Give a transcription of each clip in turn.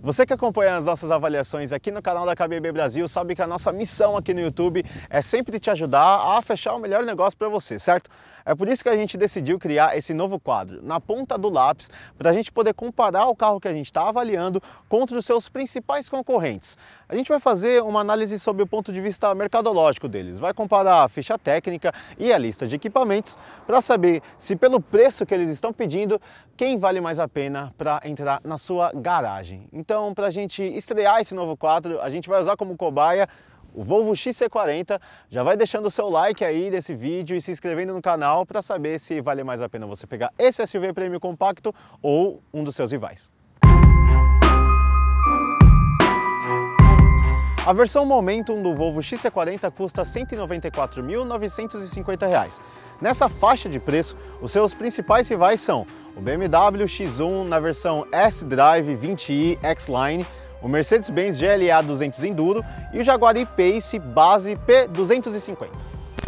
Você que acompanha as nossas avaliações aqui no canal da KBB Brasil sabe que a nossa missão aqui no YouTube é sempre te ajudar a fechar o melhor negócio para você, certo? É por isso que a gente decidiu criar esse novo quadro, na ponta do lápis, para a gente poder comparar o carro que a gente está avaliando contra os seus principais concorrentes. A gente vai fazer uma análise sobre o ponto de vista mercadológico deles, vai comparar a ficha técnica e a lista de equipamentos para saber se pelo preço que eles estão pedindo, quem vale mais a pena para entrar na sua garagem. Então, para a gente estrear esse novo quadro, a gente vai usar como cobaia o Volvo XC40. Já vai deixando o seu like aí desse vídeo e se inscrevendo no canal para saber se vale mais a pena você pegar esse SUV Premium compacto ou um dos seus rivais. A versão Momentum do Volvo XC40 custa R$ 194.950. Nessa faixa de preço, os seus principais rivais são o BMW X1 na versão S-Drive 20i X-Line, o Mercedes-Benz GLA 200 Enduro e o Jaguar E-Pace base P250.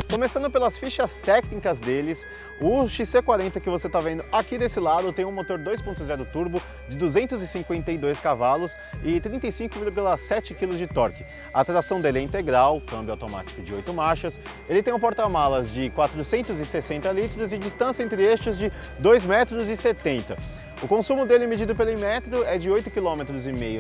Começando pelas fichas técnicas deles, o XC40 que você está vendo aqui desse lado tem um motor 2.0 turbo de 252 cavalos e 35,7 kg de torque. A tração dele é integral, câmbio automático de 8 marchas, ele tem um porta-malas de 460 litros e distância entre eixos de 2,70 m. O consumo dele medido pelo Inmetro é de 8,5 km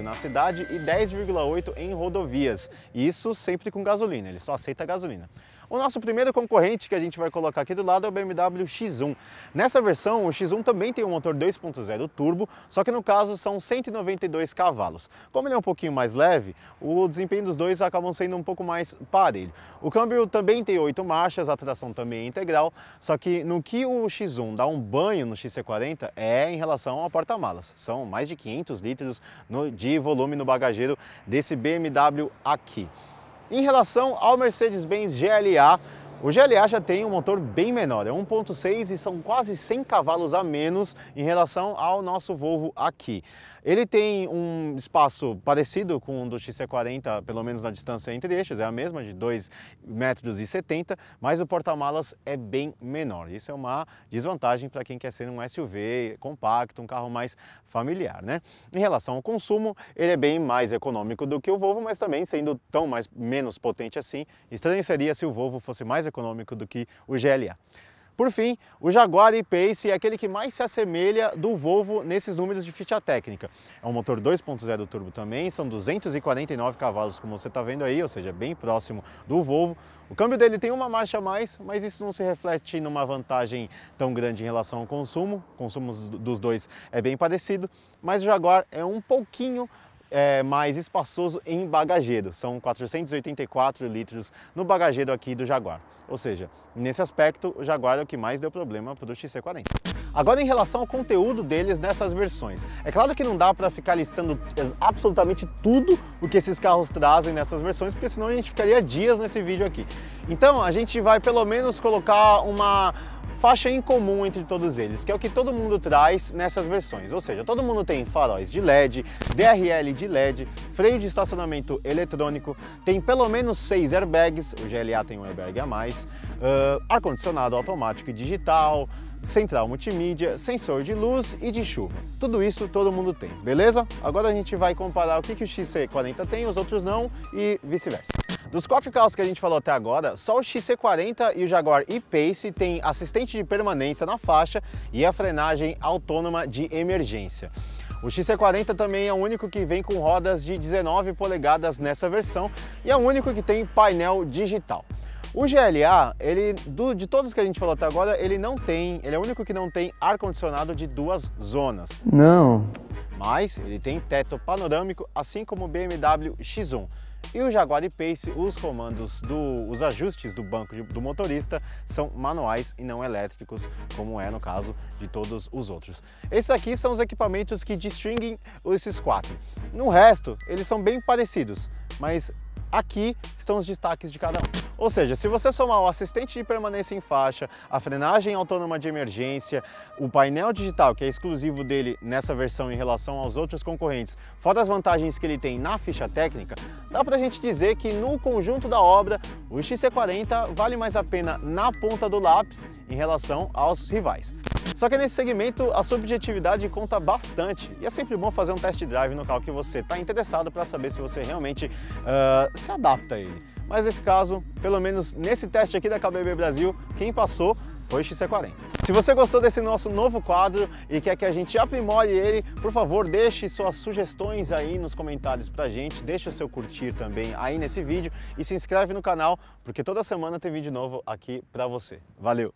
na cidade e 10,8 em rodovias. Isso sempre com gasolina, ele só aceita gasolina. O nosso primeiro concorrente que a gente vai colocar aqui do lado é o BMW X1. Nessa versão, o X1 também tem um motor 2.0 turbo, só que no caso são 192 cavalos. Como ele é um pouquinho mais leve, o desempenho dos dois acabam sendo um pouco mais parelho. O câmbio também tem 8 marchas, a tração também é integral, só que no que o X1 dá um banho no XC40 é em relação ao porta-malas. São mais de 500 litros de volume no bagageiro desse BMW aqui. Em relação ao Mercedes-Benz GLA, o GLA já tem um motor bem menor, é 1.6 e são quase 100 cavalos a menos em relação ao nosso Volvo aqui. Ele tem um espaço parecido com o do XC40, pelo menos na distância entre eixos, é a mesma, de 2,70 m, mas o porta-malas é bem menor. Isso é uma desvantagem para quem quer ser um SUV compacto, um carro mais familiar, né? Em relação ao consumo, ele é bem mais econômico do que o Volvo, mas também sendo menos potente assim, estranho seria se o Volvo fosse mais econômico do que o GLA. Por fim, o Jaguar E-Pace é aquele que mais se assemelha do Volvo nesses números de ficha técnica. É um motor 2.0 turbo também, são 249 cavalos, como você está vendo aí, ou seja, bem próximo do Volvo. O câmbio dele tem uma marcha a mais, mas isso não se reflete numa vantagem tão grande em relação ao consumo. O consumo dos dois é bem parecido, mas o Jaguar é um pouquinho mais espaçoso em bagageiro, são 484 litros no bagageiro aqui do Jaguar. Ou seja, nesse aspecto o Jaguar é o que mais deu problema para o XC40. Agora, em relação ao conteúdo deles nessas versões, é claro que não dá para ficar listando absolutamente tudo o que esses carros trazem nessas versões, porque senão a gente ficaria dias nesse vídeo aqui. Então a gente vai pelo menos colocar uma faixa em comum entre todos eles, que é o que todo mundo traz nessas versões, ou seja, todo mundo tem faróis de LED, DRL de LED, freio de estacionamento eletrônico, tem pelo menos 6 airbags, o GLA tem um airbag a mais, ar-condicionado automático e digital, central multimídia, sensor de luz e de chuva. Tudo isso todo mundo tem, beleza? Agora a gente vai comparar o que o XC40 tem, os outros não e vice-versa. Dos 4 carros que a gente falou até agora, só o XC40 e o Jaguar E-Pace têm assistente de permanência na faixa e a frenagem autônoma de emergência. O XC40 também é o único que vem com rodas de 19 polegadas nessa versão e é o único que tem painel digital. O GLA, de todos que a gente falou até agora, ele é o único que não tem ar-condicionado de 2 zonas. Não. Mas ele tem teto panorâmico, assim como o BMW X1. E o Jaguar E-Pace, os comandos, os ajustes do banco do motorista são manuais e não elétricos, como é no caso de todos os outros. Esses aqui são os equipamentos que distinguem esses 4. No resto, eles são bem parecidos, mas aqui estão os destaques de cada um. Ou seja, se você somar o assistente de permanência em faixa, a frenagem autônoma de emergência, o painel digital, que é exclusivo dele nessa versão em relação aos outros concorrentes, fora as vantagens que ele tem na ficha técnica, dá pra gente dizer que no conjunto da obra, o XC40 vale mais a pena na ponta do lápis em relação aos rivais. Só que nesse segmento a subjetividade conta bastante e é sempre bom fazer um test drive no carro que você está interessado para saber se você realmente se adapta a ele. Mas nesse caso, pelo menos nesse teste aqui da KBB Brasil, quem passou foi o XC40. Se você gostou desse nosso novo quadro e quer que a gente aprimore ele, por favor, deixe suas sugestões aí nos comentários pra gente, deixe o seu curtir também aí nesse vídeo e se inscreve no canal, porque toda semana tem vídeo novo aqui pra você. Valeu!